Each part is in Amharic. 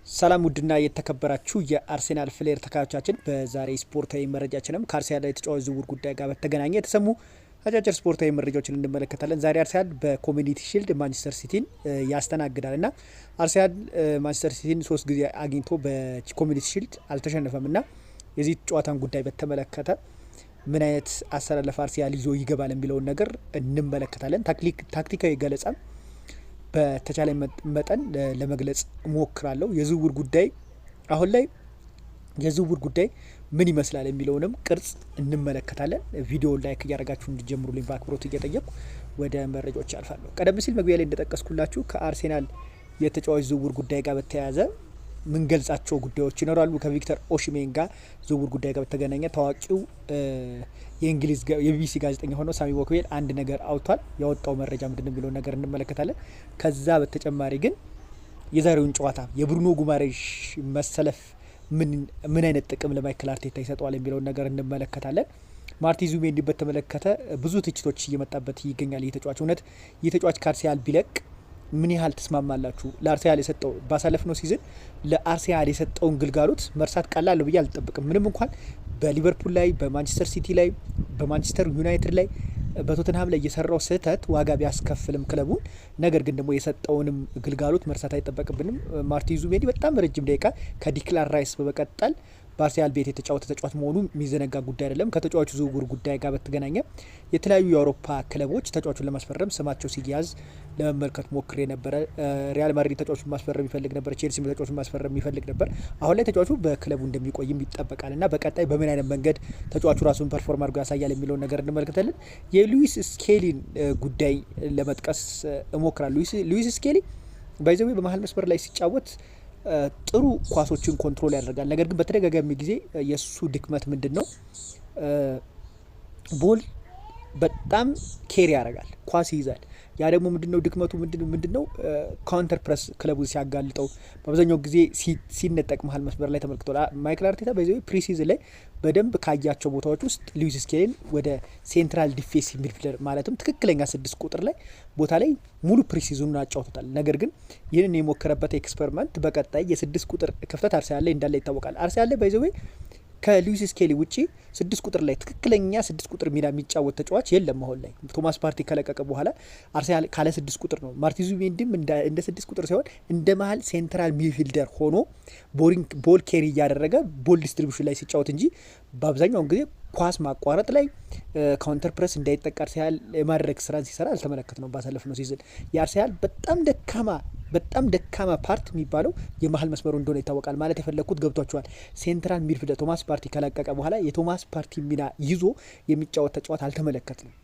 ሰላም ውድና የተከበራችሁ የአርሴናል ፍሌር ተካዮቻችን በዛሬ ስፖርታዊ መረጃችንም ከአርሴናል የተጫዋች ዝውውር ጉዳይ ጋር በተገናኘ የተሰሙ አጫጭር ስፖርታዊ መረጃዎችን እንመለከታለን። ዛሬ አርሴናል በኮሚኒቲ ሺልድ ማንቸስተር ሲቲን ያስተናግዳል እና አርሴናል ማንቸስተር ሲቲን 3 ጊዜ አግኝቶ በኮሚኒቲ ሺልድ አልተሸነፈም እና የዚህ ጨዋታን ጉዳይ በተመለከተ ምን አይነት አሰላለፍ አርሴናል ይዞ ይገባል የሚለውን ነገር እንመለከታለን። ታክቲካዊ ገለጻ በተቻለ መጠን ለመግለጽ ሞክራለሁ። የዝውውር ጉዳይ አሁን ላይ የዝውውር ጉዳይ ምን ይመስላል የሚለውንም ቅርጽ እንመለከታለን። ቪዲዮ ላይክ እያደረጋችሁ እንዲጀምሩልኝ በአክብሮት እየጠየቁ ወደ መረጃዎች አልፋለሁ። ቀደም ሲል መግቢያ ላይ እንደጠቀስኩላችሁ ከአርሴናል የተጫዋች ዝውውር ጉዳይ ጋር በተያያዘ ምን ገልጻቸው ጉዳዮች ይኖራሉ። ከቪክተር ኦሽሜን ጋር ዝውውር ጉዳይ ጋር በተገናኘ ታዋቂው የእንግሊዝ የቢቢሲ ጋዜጠኛ ሆኖ ሳሚ ወክቤል አንድ ነገር አውጥቷል። ያወጣው መረጃ ምንድነው የሚለው ነገር እንመለከታለን። ከዛ በተጨማሪ ግን የዛሬውን ጨዋታ የብሩኖ ጉማሬሽ መሰለፍ ምን አይነት ጥቅም ለማይክል አርቴታ ይሰጠዋል የሚለውን ነገር እንመለከታለን። ማርቲን ዙቢሜንዲ በተመለከተ ብዙ ትችቶች እየመጣበት ይገኛል። የተጫዋች እውነት የተጫዋች ከአርሴናል ቢለቅ ምን ያህል ተስማማላችሁ? ለአርሴናል የሰጠው ባሳለፍነው ሲዝን ለአርሴናል የሰጠውን ግልጋሎት መርሳት ቀላል ብዬ አልጠብቅም። ምንም እንኳን በሊቨርፑል ላይ፣ በማንቸስተር ሲቲ ላይ፣ በማንቸስተር ዩናይትድ ላይ፣ በቶተንሃም ላይ የሰራው ስህተት ዋጋ ቢያስከፍልም ክለቡን፣ ነገር ግን ደግሞ የሰጠውንም ግልጋሎት መርሳት አይጠበቅብንም። ማርቲን ዙቢሜንዲ በጣም ረጅም ደቂቃ ከዲክላን ራይስ በመቀጠል በአርሴናል ቤት የተጫወተ ተጫዋች መሆኑ የሚዘነጋ ጉዳይ አይደለም። ከተጫዋቹ ዝውውር ጉዳይ ጋር በተገናኘ የተለያዩ የአውሮፓ ክለቦች ተጫዋቹን ለማስፈረም ስማቸው ሲያዝ ለመመልከት ሞክሬ ነበረ። ሪያል ማድሪድ ተጫዋቹን ማስፈረም ይፈልግ ነበር፣ ቼልሲ ተጫዋቹን ማስፈረም ይፈልግ ነበር። አሁን ላይ ተጫዋቹ በክለቡ እንደሚቆይም ይጠበቃል እና በቀጣይ በምን አይነት መንገድ ተጫዋቹ ራሱን ፐርፎርም አድርጎ ያሳያል የሚለውን ነገር እንመለከታለን። የሉዊስ ስኬሊን ጉዳይ ለመጥቀስ እሞክራለሁ። ሉዊስ ስኬሊ ባይዘዌ በመሀል መስመር ላይ ሲጫወት ጥሩ ኳሶችን ኮንትሮል ያደርጋል። ነገር ግን በተደጋጋሚ ጊዜ የእሱ ድክመት ምንድን ነው? ቦል በጣም ኬሪ ያደርጋል፣ ኳስ ይይዛል። ያ ደግሞ ምንድነው ድክመቱ? ምንድነው ካውንተር ፕረስ ክለቡ ሲያጋልጠው በአብዛኛው ጊዜ ሲነጠቅ መሀል መስመር ላይ ተመልክቷል። ማይክል አርቴታ በዚህ ፕሪሲዝን ላይ በደንብ ካያቸው ቦታዎች ውስጥ ሉዊስ ስኬሊን ወደ ሴንትራል ዲፌንሲቭ ሚድፊልደር ማለትም ትክክለኛ 6 ቁጥር ላይ ቦታ ላይ ሙሉ ፕሪሲዝኑን አጫውቶታል። ነገር ግን ይህንን የሞከረበት ኤክስፐሪመንት በቀጣይ የ6 ቁጥር ክፍተት አርሴናል ላይ እንዳለ ይታወቃል። አርሴናል ላይ ባይዘዌ ከሉዊስ ስኬሊ ውጪ 6 ቁጥር ላይ ትክክለኛ 6 ቁጥር ሚና የሚጫወት ተጫዋች የለም። አሁን ላይ ቶማስ ፓርቲ ከለቀቀ በኋላ አርሴናል ካለ 6 ቁጥር ነው። ማርቲን ዙቢሜንዲም እንደ 6 ቁጥር ሳይሆን እንደ መሀል ሴንትራል ሚድፊልደር ሆኖ ቦል ኬሪ እያደረገ ቦል ዲስትሪቢዩሽን ላይ ሲጫወት እንጂ በአብዛኛውን ጊዜ ኳስ ማቋረጥ ላይ ካውንተር ፕረስ እንዳይጠቃ አርሴናል የማድረግ ስራን ሲሰራ አልተመለከት ነው። ባሳለፍነው ሲዝን የአርሴናል በጣም ደካማ ፓርት የሚባለው የመሀል መስመሩ እንደሆነ ይታወቃል። ማለት የፈለግኩት ገብቷቸዋል። ሴንትራል ሚድፊልደር ቶማስ ፓርቲ ከለቀቀ በኋላ የቶማስ ፓርቲ ሚና ይዞ የሚጫወት ተጫዋት አልተመለከትንም።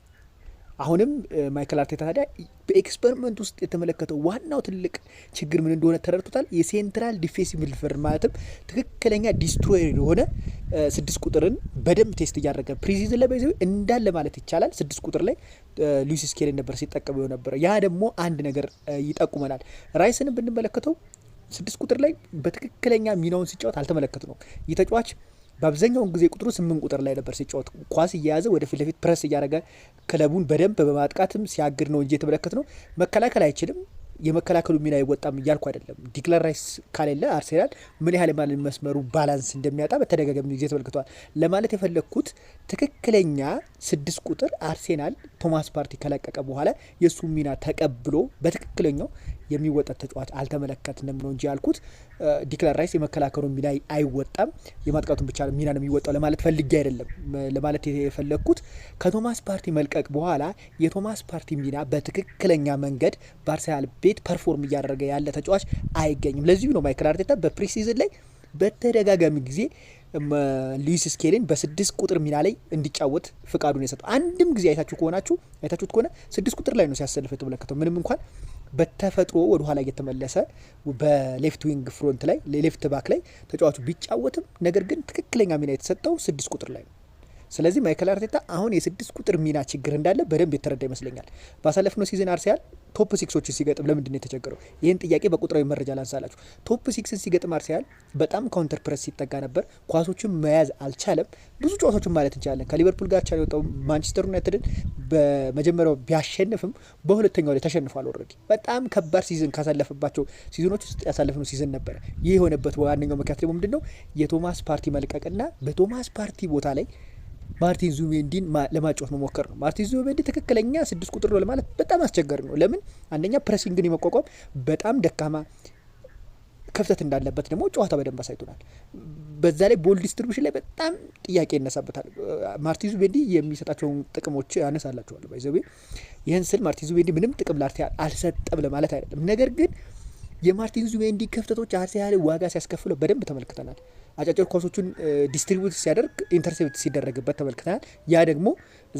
አሁንም ማይክል አርቴታ ታዲያ በኤክስፐሪመንት ውስጥ የተመለከተው ዋናው ትልቅ ችግር ምን እንደሆነ ተረድቶታል። የሴንትራል ዲፌንሲቭ ሚድፊልደር ማለትም ትክክለኛ ዲስትሮየር የሆነ 6 ቁጥርን በደንብ ቴስት እያደረገ ፕሪሲዝን ላይ በዚህ እንዳለ ማለት ይቻላል 6 ቁጥር ላይ ሉዊስ ስኬሊ ነበር ሲጠቀመው ነበር። ያ ደግሞ አንድ ነገር ይጠቁመናል። ራይስንም ብንመለከተው 6 ቁጥር ላይ በትክክለኛ ሚናውን ሲጫወት አልተመለከት ነው። ይህ ተጫዋች በአብዛኛውን ጊዜ ቁጥሩ 8 ቁጥር ላይ ነበር ሲጫወት፣ ኳስ እየያዘ ወደ ፊት ለፊት ፕረስ እያደረገ ክለቡን በደንብ በማጥቃትም ሲያግድ ነው እንጂ የተመለከት ነው። መከላከል አይችልም። የመከላከሉ ሚና አይወጣም እያልኩ አይደለም። ዲክላን ራይስ ካሌለ አርሴናል ምን ያህል የማልን መስመሩ ባላንስ እንደሚያጣ በተደጋጋሚ ጊዜ ተመልክቷል። ለማለት የፈለግኩት ትክክለኛ 6 ቁጥር አርሴናል ቶማስ ፓርቲ ከለቀቀ በኋላ የእሱ ሚና ተቀብሎ በትክክለኛው የሚወጣት ተጫዋች አልተመለከትንም ነው እንጂ ያልኩት ዲክላን ራይስ የመከላከሉ ሚና አይወጣም፣ የማጥቃቱን ብቻ ሚና ነው የሚወጣው ለማለት ፈልጌ አይደለም። ለማለት የፈለግኩት ከቶማስ ፓርቲ መልቀቅ በኋላ የቶማስ ፓርቲ ሚና በትክክለኛ መንገድ በአርሴናል ቤት ፐርፎርም እያደረገ ያለ ተጫዋች አይገኝም። ለዚሁ ነው ማይክል አርቴታ በፕሪሲዝን ላይ በተደጋጋሚ ጊዜ ሉዊስ ስኬሊን በ6 ቁጥር ሚና ላይ እንዲጫወት ፍቃዱን የሰጠው። አንድም ጊዜ አይታችሁት ከሆነ 6 ቁጥር ላይ ነው ሲያሰልፍ የተመለከተው። ምንም እንኳን በተፈጥሮ ወደ ኋላ እየተመለሰ በሌፍት ዊንግ ፍሮንት ላይ ሌፍት ባክ ላይ ተጫዋቹ ቢጫወትም ነገር ግን ትክክለኛ ሚና የተሰጠው 6 ቁጥር ላይ ነው። ስለዚህ ማይክል አርቴታ አሁን የ6 ቁጥር ሚና ችግር እንዳለ በደንብ የተረዳ ይመስለኛል። ባሳለፍነው ሲዝን አርሰናል ቶፕ ሲክሶችን ሲገጥም ለምንድን ነው የተቸገረው? ይህን ጥያቄ በቁጥራዊ መረጃ ላንሳላችሁ። ቶፕ ሲክስን ሲገጥም አርሰናል በጣም ካውንተር ፕረስ ሲጠጋ ነበር። ኳሶችን መያዝ አልቻለም። ብዙ ጨዋታዎችን ማለት እንችላለን ከሊቨርፑል ጋር ቻለ የወጣው ማንቸስተር ዩናይትድን በመጀመሪያው ቢያሸንፍም በሁለተኛው ላይ ተሸንፏል። ኦልሬዲ በጣም ከባድ ሲዝን ካሳለፈባቸው ሲዝኖች ውስጥ ያሳለፍነው ሲዝን ነበረ። ይህ የሆነበት ዋነኛው ምክንያት ደግሞ ምንድን ነው? የቶማስ ፓርቲ መልቀቅና በቶማስ ፓርቲ ቦታ ላይ ማርቲን ዙቢሜንዲን ለማጫወት መሞከር ነው። ማርቲን ዙቢሜንዲ ትክክለኛ 6 ቁጥር ነው ለማለት በጣም አስቸጋሪ ነው። ለምን? አንደኛ ፕሬሲንግን የመቋቋም በጣም ደካማ ክፍተት እንዳለበት ደግሞ ጨዋታ በደንብ አሳይቶናል። በዛ ላይ ቦል ዲስትሪቢዩሽን ላይ በጣም ጥያቄ ይነሳበታል። ማርቲን ዙቢሜንዲ የሚሰጣቸውን ጥቅሞች ያነሳላቸዋል። ባይዘዌ ይህን ስል ማርቲን ዙቢሜንዲ ምንም ጥቅም ለአርሰናል አልሰጠም ለማለት አይደለም። ነገር ግን የማርቲን ዙቢሜንዲ ክፍተቶች አርሰናል ዋጋ ሲያስከፍለው በደንብ ተመልክተናል። አጫጭር ኳሶቹን ዲስትሪቢዩት ሲያደርግ ኢንተርሴፕት ሲደረግበት ተመልክተናል። ያ ደግሞ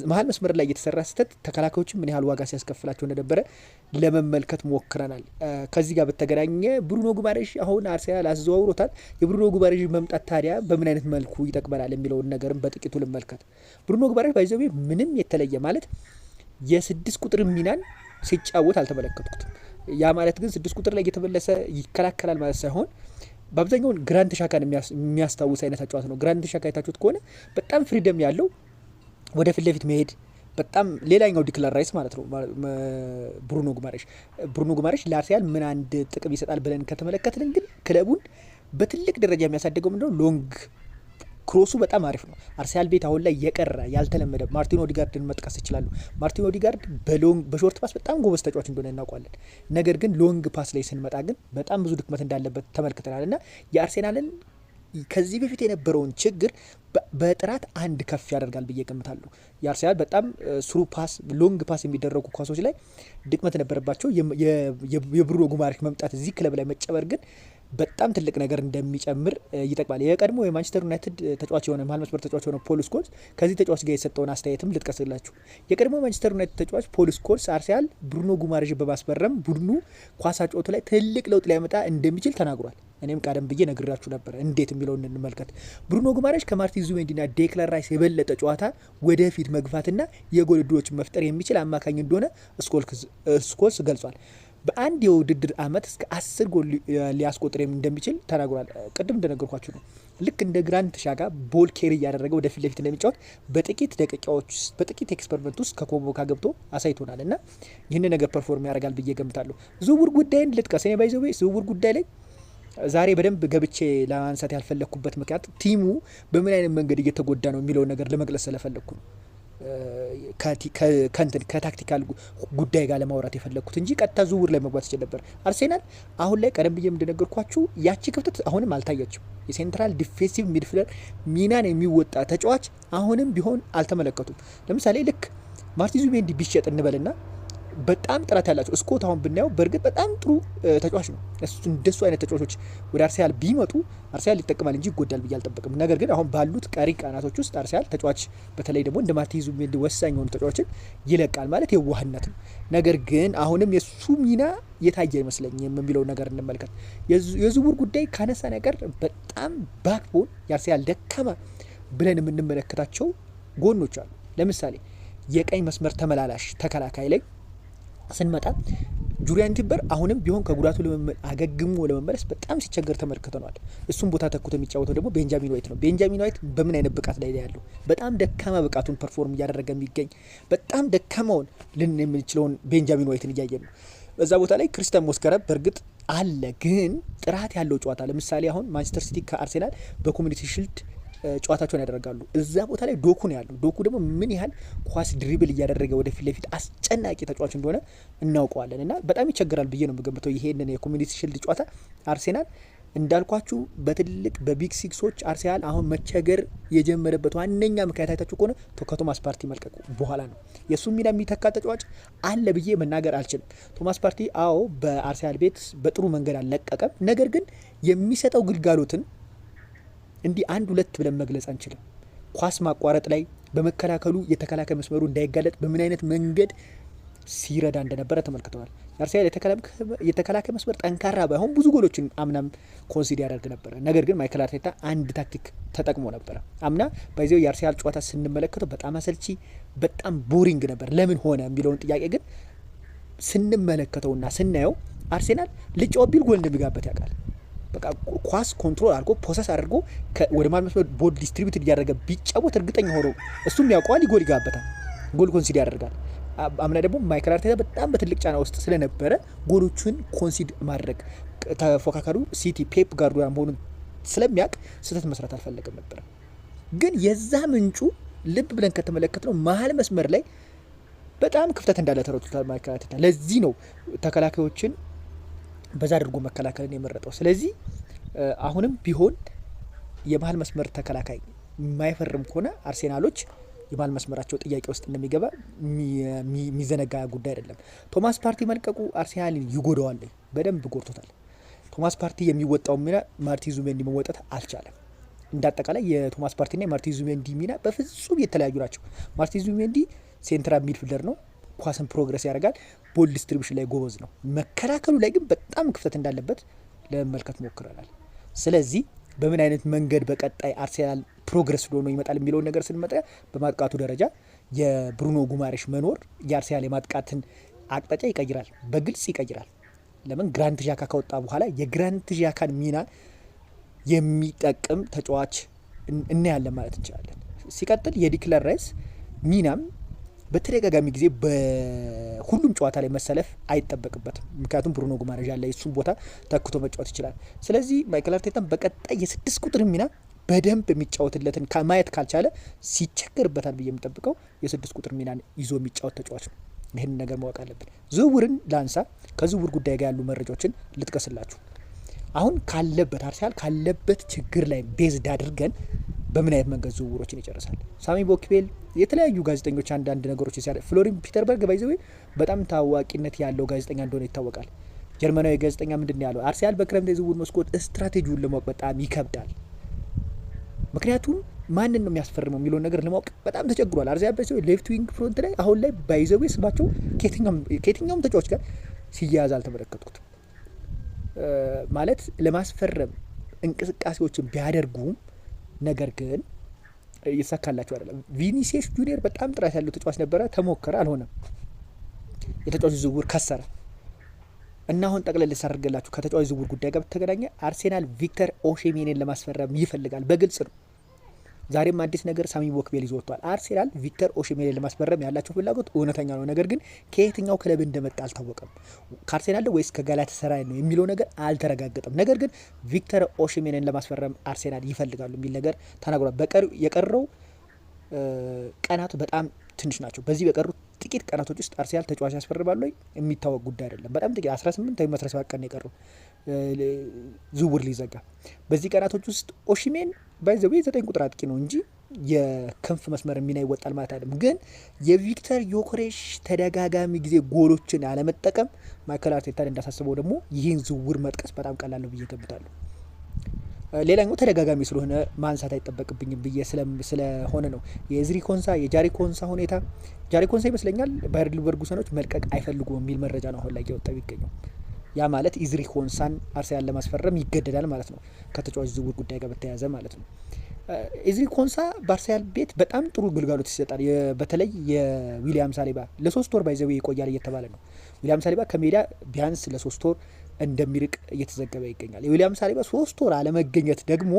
መሀል መስመር ላይ የተሰራ ስህተት ተከላካዮችን ምን ያህል ዋጋ ሲያስከፍላቸው እንደነበረ ለመመልከት ሞክረናል። ከዚህ ጋር በተገናኘ ብሩኖ ጉማሬሽ አሁን አርሰናል አዘዋውሮታል። የብሩኖ ጉማሬሽ መምጣት ታዲያ በምን አይነት መልኩ ይጠቅመናል የሚለውን ነገርም በጥቂቱ ልመልከት። ብሩኖ ጉማሬሽ ባይዘዌ ምንም የተለየ ማለት የ6 ቁጥር ሚናን ሲጫወት አልተመለከትኩትም። ያ ማለት ግን 6 ቁጥር ላይ እየተመለሰ ይከላከላል ማለት ሳይሆን በአብዛኛውን ግራንድ ሻካን የሚያስታውስ አይነት አጫዋት ነው። ግራንድ ሻካ አይታችሁት ከሆነ በጣም ፍሪደም ያለው ወደ ፊት ለፊት መሄድ በጣም ሌላኛው ዲክላን ራይስ ማለት ነው። ብሩኖ ጉማሬሽ ለአርሰናል ምን አንድ ጥቅም ይሰጣል ብለን ከተመለከትን ግን ክለቡን በትልቅ ደረጃ የሚያሳድገው ምንድነው ሎንግ ክሮሱ በጣም አሪፍ ነው። አርሰናል ቤት አሁን ላይ የቀረ ያልተለመደ ማርቲን ኦዲጋርድን መጥቀስ ይችላሉ። ማርቲን ኦዲጋርድ በሾርት ፓስ በጣም ጎበዝ ተጫዋች እንደሆነ እናውቃለን። ነገር ግን ሎንግ ፓስ ላይ ስንመጣ ግን በጣም ብዙ ድክመት እንዳለበት ተመልክተናል እና የአርሰናልን ከዚህ በፊት የነበረውን ችግር በጥራት አንድ ከፍ ያደርጋል ብዬ ገምታለሁ። የአርሰናል በጣም ስሩ ፓስ ሎንግ ፓስ የሚደረጉ ኳሶች ላይ ድክመት ነበረባቸው። የብሩኖ ጉማሬሽ መምጣት እዚህ ክለብ ላይ መጨመር ግን በጣም ትልቅ ነገር እንደሚጨምር ይጠቅማል። የቀድሞ የማንቸስተር ዩናይትድ ተጫዋች የሆነ መሀል መስመር ተጫዋች የሆነ ፖል ስኮልስ ከዚህ ተጫዋች ጋር የሰጠውን አስተያየትም ልጥቀስላችሁ። የቀድሞ ማንቸስተር ዩናይትድ ተጫዋች ፖል ስኮልስ አርሰናል ብሩኖ ጉማሬሽ በማስፈረም ቡድኑ ኳስ አጨዋወቱ ላይ ትልቅ ለውጥ ሊያመጣ እንደሚችል ተናግሯል። እኔም ቀደም ብዬ ነግራችሁ ነበር። እንዴት የሚለውን እንመልከት። ብሩኖ ጉማሬሽ ከማርቲን ዙቢሜንዲና ዴክላን ራይስ የበለጠ ጨዋታ ወደፊት መግፋትና የጎል ዕድሎችን መፍጠር የሚችል አማካኝ እንደሆነ ስኮልስ ገልጿል። በአንድ የውድድር አመት እስከ 10 ጎል ሊያስቆጥር እንደሚችል ተናግሯል። ቅድም እንደነገርኳችሁ ነው። ልክ እንደ ግራንድ ሻጋ ቦል ኬሪ እያደረገ ወደፊት ለፊት እንደሚጫወት በጥቂት ደቂቃዎች በጥቂት ኤክስፐሪመንት ውስጥ ከኮቦካ ገብቶ አሳይቶናል እና ይህን ነገር ፐርፎርም ያደርጋል ብዬ ገምታለሁ። ዝውውር ጉዳይን ልጥቀስ። እኔ ባይዘው ዝውውር ጉዳይ ላይ ዛሬ በደንብ ገብቼ ለማንሳት ያልፈለግኩበት ምክንያት ቲሙ በምን አይነት መንገድ እየተጎዳ ነው የሚለውን ነገር ለመግለጽ ስለፈለግኩ ነው። ከታክቲካል ጉዳይ ጋር ለማውራት የፈለግኩት እንጂ ቀጥታ ዝውውር ላይ መግባት ይችል ነበር። አርሴናል አሁን ላይ ቀደም ብዬ እንደነገርኳችሁ ያቺ ክፍተት አሁንም አልታየችም። የሴንትራል ዲፌንሲቭ ሚድፊልደር ሚናን የሚወጣ ተጫዋች አሁንም ቢሆን አልተመለከቱም። ለምሳሌ ልክ ማርቲን ዙቢሜንዲ ቢሸጥ እንበልና በጣም ጥራት ያላቸው ስኮት አሁን ብናየው በእርግጥ በጣም ጥሩ ተጫዋች ነው። እንደሱ አይነት ተጫዋቾች ወደ አርሰናል ቢመጡ አርሰናል ሊጠቅማል እንጂ ይጎዳል ብዬ አልጠበቅም። ነገር ግን አሁን ባሉት ቀሪ ቀናቶች ውስጥ አርሰናል ተጫዋች በተለይ ደግሞ እንደ ማርቲን ዙቢሜንዲ ወሳኝ የሆኑ ተጫዋቾችን ይለቃል ማለት የዋህነት ነው። ነገር ግን አሁንም የሱ ሚና የታየ አይመስለኝም የሚለው ነገር እንመልከት። የዝውውር ጉዳይ ካነሳ ነገር በጣም ባክቦን የአርሰናል ደካማ ብለን የምንመለከታቸው ጎኖች አሉ። ለምሳሌ የቀኝ መስመር ተመላላሽ ተከላካይ ላይ ስንመጣ ጁሪያን ቲምበር አሁንም ቢሆን ከጉዳቱ አገግሞ ለመመለስ በጣም ሲቸገር ተመልክተናል። እሱም ቦታ ተኩቶ የሚጫወተው ደግሞ ቤንጃሚን ዋይት ነው። ቤንጃሚን ዋይት በምን አይነት ብቃት ላይ ያለው በጣም ደካማ ብቃቱን ፐርፎርም እያደረገ የሚገኝ በጣም ደካማውን ልን የምንችለውን ቤንጃሚን ዋይትን እያየን ነው። በዛ ቦታ ላይ ክሪስቲያን ሞስከረብ በእርግጥ አለ፣ ግን ጥራት ያለው ጨዋታ ለምሳሌ አሁን ማንቸስተር ሲቲ ከአርሴናል በኮሚኒቲ ሺልድ ጨዋታቸውን ያደርጋሉ። እዛ ቦታ ላይ ዶኩ ነው ያለው። ዶኩ ደግሞ ምን ያህል ኳስ ድሪብል እያደረገ ወደፊት ለፊት አስጨናቂ ተጫዋች እንደሆነ እናውቀዋለን እና በጣም ይቸግራል ብዬ ነው የምገምተው ይሄንን የኮሚኒቲ ሺልድ ጨዋታ አርሴናል። እንዳልኳችሁ በትልቅ በቢግ ሲክሶች አርሰናል አሁን መቸገር የጀመረበት ዋነኛ ምክንያት አይታችሁ ከሆነ ከቶማስ ፓርቲ መልቀቁ በኋላ ነው። የእሱ ሚና የሚተካ ተጫዋች አለ ብዬ መናገር አልችልም። ቶማስ ፓርቲ አዎ በአርሰናል ቤት በጥሩ መንገድ አልለቀቀም። ነገር ግን የሚሰጠው ግልጋሎትን እንዲህ አንድ ሁለት ብለን መግለጽ አንችልም። ኳስ ማቋረጥ ላይ በመከላከሉ የተከላካይ መስመሩ እንዳይጋለጥ በምን አይነት መንገድ ሲረዳ እንደነበረ ተመልክተዋል። የአርሰናል የተከላካይ መስመር ጠንካራ ባይሆን ብዙ ጎሎችን አምናም ኮንሲድ ያደርግ ነበረ። ነገር ግን ማይክል አርቴታ አንድ ታክቲክ ተጠቅሞ ነበረ። አምና በዚያው የአርሰናል ጨዋታ ስንመለከተው በጣም አሰልቺ፣ በጣም ቦሪንግ ነበር። ለምን ሆነ የሚለውን ጥያቄ ግን ስንመለከተውና ስናየው አርሰናል ልጫወት ቢል ጎል እንደሚጋበት ያውቃል። በቃ ኳስ ኮንትሮል አድርጎ ፖሰስ አድርጎ ወደ መሀል መስመር ቦል ዲስትሪቢዩት እያደረገ ቢጫወት እርግጠኛ ሆኖ እሱም ያውቀዋል፣ ጎል ይጋበታል፣ ጎል ኮንሲድ ያደርጋል። አምና ደግሞ ማይክል አርቴታ በጣም በትልቅ ጫና ውስጥ ስለነበረ ጎሎቹን ኮንሲድ ማድረግ ተፎካካሪው ሲቲ ፔፕ ጋርዲዮላ መሆኑን ስለሚያውቅ ስህተት መስራት አልፈለገም ነበር። ግን የዛ ምንጩ ልብ ብለን ከተመለከት ነው መሀል መስመር ላይ በጣም ክፍተት እንዳለ ተረድቶታል ማይክል አርቴታ። ለዚህ ነው ተከላካዮችን በዛ አድርጎ መከላከልን የመረጠው። ስለዚህ አሁንም ቢሆን የመሀል መስመር ተከላካይ የማይፈርም ከሆነ አርሴናሎች የመሀል መስመራቸው ጥያቄ ውስጥ እንደሚገባ የሚዘነጋ ጉዳይ አይደለም። ቶማስ ፓርቲ መልቀቁ አርሴናልን ይጎዳዋል፣ በደንብ ጎድቶታል። ቶማስ ፓርቲ የሚወጣው ሚና ማርቲን ዙቢሜንዲ መወጣት አልቻለም። እንዳጠቃላይ የቶማስ ፓርቲና የማርቲን ዙቢሜንዲ ሚና በፍጹም የተለያዩ ናቸው። ማርቲን ዙቢሜንዲ ሴንትራል ሚድፊልደር ነው፣ ኳስን ፕሮግረስ ያደርጋል፣ ቦል ዲስትሪቢዩሽን ላይ ጎበዝ ነው። መከላከሉ ላይ ግን በጣም ክፍተት እንዳለበት ለመመልከት ሞክረናል። ስለዚህ በምን አይነት መንገድ በቀጣይ አርሴናል ፕሮግረስ ሆኖ ይመጣል የሚለውን ነገር ስንመጣ በማጥቃቱ ደረጃ የብሩኖ ጉማሬሽ መኖር የአርሴናል የማጥቃትን አቅጣጫ ይቀይራል፣ በግልጽ ይቀይራል። ለምን ግራንት ዣካ ከወጣ በኋላ የግራንት ዣካን ሚና የሚጠቅም ተጫዋች እናያለን ማለት እንችላለን። ሲቀጥል የዲክላን ራይስ ሚናም በተደጋጋሚ ጊዜ በሁሉም ጨዋታ ላይ መሰለፍ አይጠበቅበትም። ምክንያቱም ብሩኖ ጉማሬሽ ያለ እሱን ቦታ ተክቶ መጫወት ይችላል። ስለዚህ ማይክል አርቴታም በቀጣይ የ6 ቁጥር ሚና በደንብ የሚጫወትለትን ማየት ካልቻለ ሲቸገርበታል ብዬ የምጠብቀው የ6 ቁጥር ሚናን ይዞ የሚጫወት ተጫዋች ነው። ይህንን ነገር ማወቅ አለብን። ዝውውርን ላንሳ። ከዝውውር ጉዳይ ጋር ያሉ መረጃዎችን ልጥቀስላችሁ። አሁን ካለበት አርሰናል ካለበት ችግር ላይ ቤዝድ አድርገን በምን አይነት መንገድ ዝውውሮችን ይጨርሳል? ሳሚ ቦክቤል የተለያዩ ጋዜጠኞች አንዳንድ ነገሮች ሲያደ ፍሎሪን ፒተርበርግ ባይዘዌ በጣም ታዋቂነት ያለው ጋዜጠኛ እንደሆነ ይታወቃል። ጀርመናዊ ጋዜጠኛ ምንድን ነው ያለው? አርሰናል በክረምት የዝውውር መስኮት ስትራቴጂውን ለማወቅ በጣም ይከብዳል። ምክንያቱም ማንን ነው የሚያስፈርመው የሚለውን ነገር ለማወቅ በጣም ተቸግሯል። አርሰናል ባይዘዌ ሌፍት ዊንግ ፍሮንት ላይ አሁን ላይ ባይዘዌ ስማቸው ከየትኛውም ተጫዋች ጋር ሲያያዝ አልተመለከትኩትም። ማለት ለማስፈረም እንቅስቃሴዎችን ቢያደርጉም ነገር ግን እየተሳካላቸው አይደለም። ቪኒሲየስ ጁኒየር በጣም ጥራት ያለው ተጫዋች ነበረ፣ ተሞከረ፣ አልሆነም። የተጫዋች ዝውውር ከሰረ እና አሁን ጠቅለል ሳደርግላችሁ ከተጫዋች ዝውውር ጉዳይ ጋር በተገናኘ አርሴናል ቪክተር ኦሺሜንን ለማስፈረም ይፈልጋል። በግልጽ ነው። ዛሬም አዲስ ነገር ሳሚ ቦክቤል ይዞ ወጥቷል። አርሴናል ቪክተር ኦሺሜንን ለማስፈረም ያላቸው ፍላጎት እውነተኛ ነው። ነገር ግን ከየትኛው ክለብ እንደመጣ አልታወቀም። ከአርሴናል ወይስ ከጋላታሳራይ ነው የሚለው ነገር አልተረጋገጠም። ነገር ግን ቪክተር ኦሺሜንን ለማስፈረም አርሴናል ይፈልጋሉ የሚል ነገር ተናግሯል። የቀረው ቀናቱ በጣም ትንሽ ናቸው። በዚህ በቀሩት ጥቂት ቀናቶች ውስጥ አርሰናል ተጫዋች ያስፈርማሉ የሚታወቅ ጉዳይ አይደለም። በጣም ጥቂት 18 ወይም 17 ቀን የቀረው ዝውውር ሊዘጋ። በዚህ ቀናቶች ውስጥ ኦሺሜን ባይዘዌ 9 ቁጥር አጥቂ ነው እንጂ የክንፍ መስመር ሚና ይወጣል ማለት አይደለም። ግን የቪክተር ዮኬሬሽ ተደጋጋሚ ጊዜ ጎሎችን አለመጠቀም ማይክል አርቴታን እንዳሳስበው ደግሞ ይህን ዝውውር መጥቀስ በጣም ቀላል ነው ብዬ ገምታለሁ። ሌላኛው ተደጋጋሚ ስለሆነ ማንሳት አይጠበቅብኝም ብዬ ስለሆነ ነው የኤዝሪ ኮንሳ የጃሪ ኮንሳ ሁኔታ። ጃሪ ኮንሳ ይመስለኛል ባየር ሊቨርኩሰኖች መልቀቅ አይፈልጉም የሚል መረጃ ነው አሁን ላይ እየወጣው ይገኛል። ያ ማለት ኤዝሪ ኮንሳን አርሰናል ለማስፈረም ይገደዳል ማለት ነው፣ ከተጫዋች ዝውውር ጉዳይ ጋር በተያያዘ ማለት ነው። ኤዝሪ ኮንሳ በአርሰናል ቤት በጣም ጥሩ ግልጋሎት ይሰጣል። በተለይ የዊሊያም ሳሊባ ለ3 ወር ባይዘው ይቆያል እየተባለ ነው። ዊሊያም ሳሊባ ከሜዳ ቢያንስ ለ3 ወር እንደሚርቅ እየተዘገበ ይገኛል። የዊሊያም ሳሊባ 3 ወር አለመገኘት ደግሞ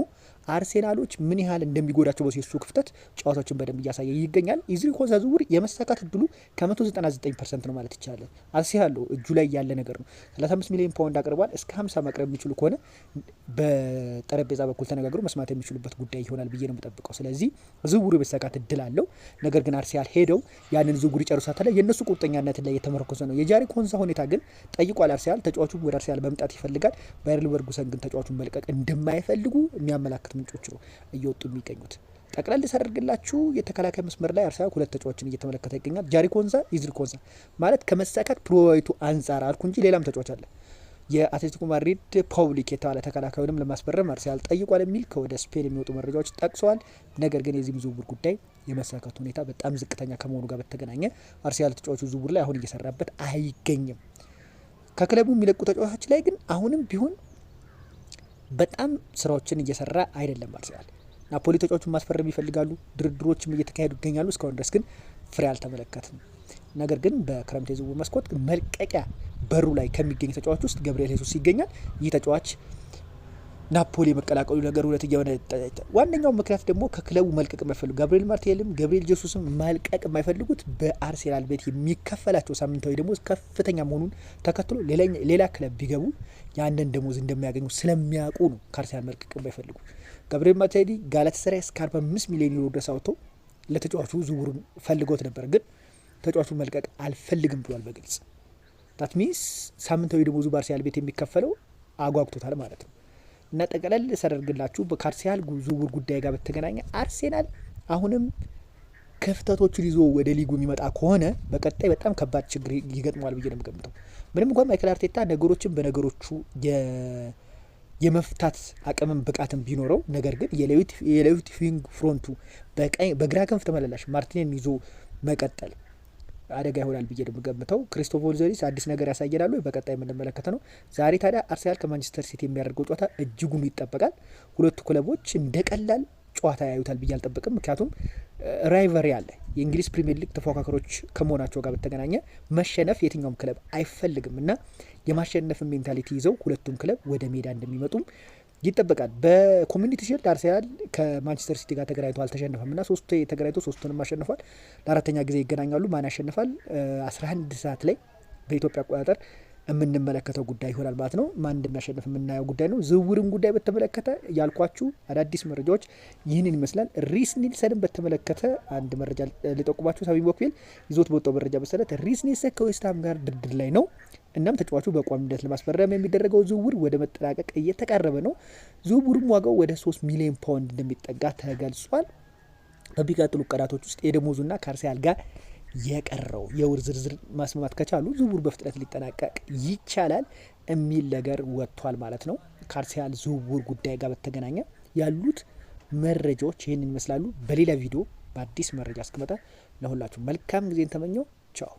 አርሴናሎች ምን ያህል እንደሚጎዳቸው በሱ ክፍተት ጨዋታዎችን በደንብ እያሳየ ይገኛል። ኤዝሪ ኮንሳ ዝውውር የመሳካት እድሉ ከ199% ነው ማለት ይቻላል። አርሴናል እጁ ላይ ያለ ነገር ነው። 35 ሚሊዮን ፓውንድ አቅርቧል። እስከ 50 ማቅረብ የሚችሉ ከሆነ በጠረጴዛ በኩል ተነጋግሮ መስማት የሚችሉበት ጉዳይ ይሆናል ብዬ ነው የምጠብቀው። ስለዚህ ዝውውሩ የመሳካት እድል አለው። ነገር ግን አርሴናል ሄደው ያንን ዝውውር ይጨርሳታል። የእነሱ ቁርጠኛነት ላይ የተመረኮዘ ነው። የጃሪ ኮንሳ ሁኔታ ግን ጠይቋል። አርሴናል ተጫዋቹ ወደ አርሴናል መምጣት ይፈልጋል። ባየር ሊቨርኩሰን ግን ተጫዋቹን መልቀቅ እንደማይፈልጉ የሚያመላክት ምንጮች ነው እየወጡ የሚገኙት። ጠቅላላ ሳደርግላችሁ የተከላካይ መስመር ላይ አርሰናል 2 ተጫዋቾችን እየተመለከተ ይገኛል። ጃሪ ኮንሳ፣ ኤዝሪ ኮንሳ ማለት ከመሳካት ፕሮባቢሊቲ አንጻር አልኩ እንጂ ሌላም ተጫዋች አለ። የአትሌቲኮ ማድሪድ ፓብሊክ የተባለ ተከላካዩንም ለማስፈረም አርሰናል ጠይቋል የሚል ከወደ ስፔን የሚወጡ መረጃዎች ጠቅሰዋል። ነገር ግን የዚህም ዝውውር ጉዳይ የመሳካቱ ሁኔታ በጣም ዝቅተኛ ከመሆኑ ጋር በተገናኘ አርሰናል ተጫዋቹ ዝውውር ላይ አሁን እየሰራበት አይገኝም። ከክለቡ የሚለቁ ተጫዋቾች ላይ ግን አሁንም ቢሆን በጣም ስራዎችን እየሰራ አይደለም አርሰናል። ናፖሊ ተጫዋቹን ማስፈረም ይፈልጋሉ፣ ድርድሮችም እየተካሄዱ ይገኛሉ። እስካሁን ድረስ ግን ፍሬ አልተመለከትም። ነገር ግን በክረምት የዝውውር መስኮት መልቀቂያ በሩ ላይ ከሚገኝ ተጫዋች ውስጥ ገብርኤል ሄሱስ ይገኛል። ይህ ተጫዋች ናፖሊ የመቀላቀሉ ነገር ሁለት እየሆነ ዋነኛው ምክንያት ደግሞ ከክለቡ መልቀቅ የማይፈልጉ ገብርኤል ማርቲኔሊም ገብርኤል ጄሱስም መልቀቅ የማይፈልጉት በአርሴናል ቤት የሚከፈላቸው ሳምንታዊ ደሞዝ ከፍተኛ መሆኑን ተከትሎ ሌላ ክለብ ቢገቡ ያንን ደሞዝ እንደሚያገኙ ስለሚያውቁ ነው ከአርሴናል መልቀቅ የማይፈልጉ። ገብርኤል ማርቲኔሊ ጋላታሳራይ እስከ 45 ሚሊዮን ዩሮ ድረስ አውጥቶ ለተጫዋቹ ዝውውሩን ፈልጎት ነበር፣ ግን ተጫዋቹን መልቀቅ አልፈልግም ብሏል በግልጽ። ታት ሚንስ ሳምንታዊ ደሞዙ በአርሴናል ቤት የሚከፈለው አጓግቶታል ማለት ነው። እና ጠቅለል ሳደርግላችሁ ከአርሴናል ዝውውር ጉዳይ ጋር በተገናኘ አርሴናል አሁንም ክፍተቶችን ይዞ ወደ ሊጉ የሚመጣ ከሆነ በቀጣይ በጣም ከባድ ችግር ይገጥመዋል ብዬ ነው የምገምተው። ምንም እንኳን ማይክል አርቴታ ነገሮችን በነገሮቹ የመፍታት አቅምም ብቃትም ቢኖረው፣ ነገር ግን የሌዊት ዊንግ ፍሮንቱ በግራ ክንፍ ተመላላሽ ማርቲኔን ይዞ መቀጠል አደጋ ይሆናል ብዬ ነው የምገምተው። ክሪስቶፈር ዞሪስ አዲስ ነገር ያሳየናሉ፣ በቀጣይ የምንመለከተ ነው። ዛሬ ታዲያ አርሰናል ከማንቸስተር ሲቲ የሚያደርገው ጨዋታ እጅጉን ይጠበቃል። ሁለቱ ክለቦች እንደ ቀላል ጨዋታ ያዩታል ብዬ አልጠብቅም። ምክንያቱም ራይቨሪ አለ። የእንግሊዝ ፕሪሚየር ሊግ ተፎካካሪዎች ከመሆናቸው ጋር በተገናኘ መሸነፍ የትኛውም ክለብ አይፈልግም እና የማሸነፍን ሜንታሊቲ ይዘው ሁለቱም ክለብ ወደ ሜዳ እንደሚመጡም ይጠበቃል። በኮሚኒቲ ሺልድ አርሰናል ከማንቸስተር ሲቲ ጋር ተገናኝቶ አልተሸነፈም እና ሶስቱ ተገናኝቶ ሶስቱንም አሸንፏል። ለአራተኛ ጊዜ ይገናኛሉ። ማን ያሸንፋል? 11 ሰዓት ላይ በኢትዮጵያ አቆጣጠር የምንመለከተው ጉዳይ ይሆናል ማለት ነው። ማን እንደሚያሸንፍ የምናየው ጉዳይ ነው። ዝውውርን ጉዳይ በተመለከተ ያልኳችሁ አዳዲስ መረጃዎች ይህንን ይመስላል። ሪስ ኔልሰንን በተመለከተ አንድ መረጃ ሊጠቁማችሁ ሳቢ ቦክዌል ይዞት በወጣው መረጃ መሰረት ሪስ ኔልሰን ከዌስትሃም ጋር ድርድር ላይ ነው። እናም ተጫዋቹ በቋሚነት ለማስፈረም የሚደረገው ዝውውር ወደ መጠናቀቅ እየተቃረበ ነው። ዝውውሩም ዋጋው ወደ 3 ሚሊዮን ፓውንድ እንደሚጠጋ ተገልጿል። በሚቀጥሉ ቀናቶች ውስጥ የደሞዙና ከአርሰናል ጋር የቀረው የውር ዝርዝር ማስማማት ከቻሉ ዝውውር በፍጥነት ሊጠናቀቅ ይቻላል የሚል ነገር ወጥቷል ማለት ነው። ከአርሰናል ዝውውር ጉዳይ ጋር በተገናኘ ያሉት መረጃዎች ይህንን ይመስላሉ። በሌላ ቪዲዮ በአዲስ መረጃ እስክመጣ ለሁላችሁ መልካም ጊዜን ተመኘው። ቻው።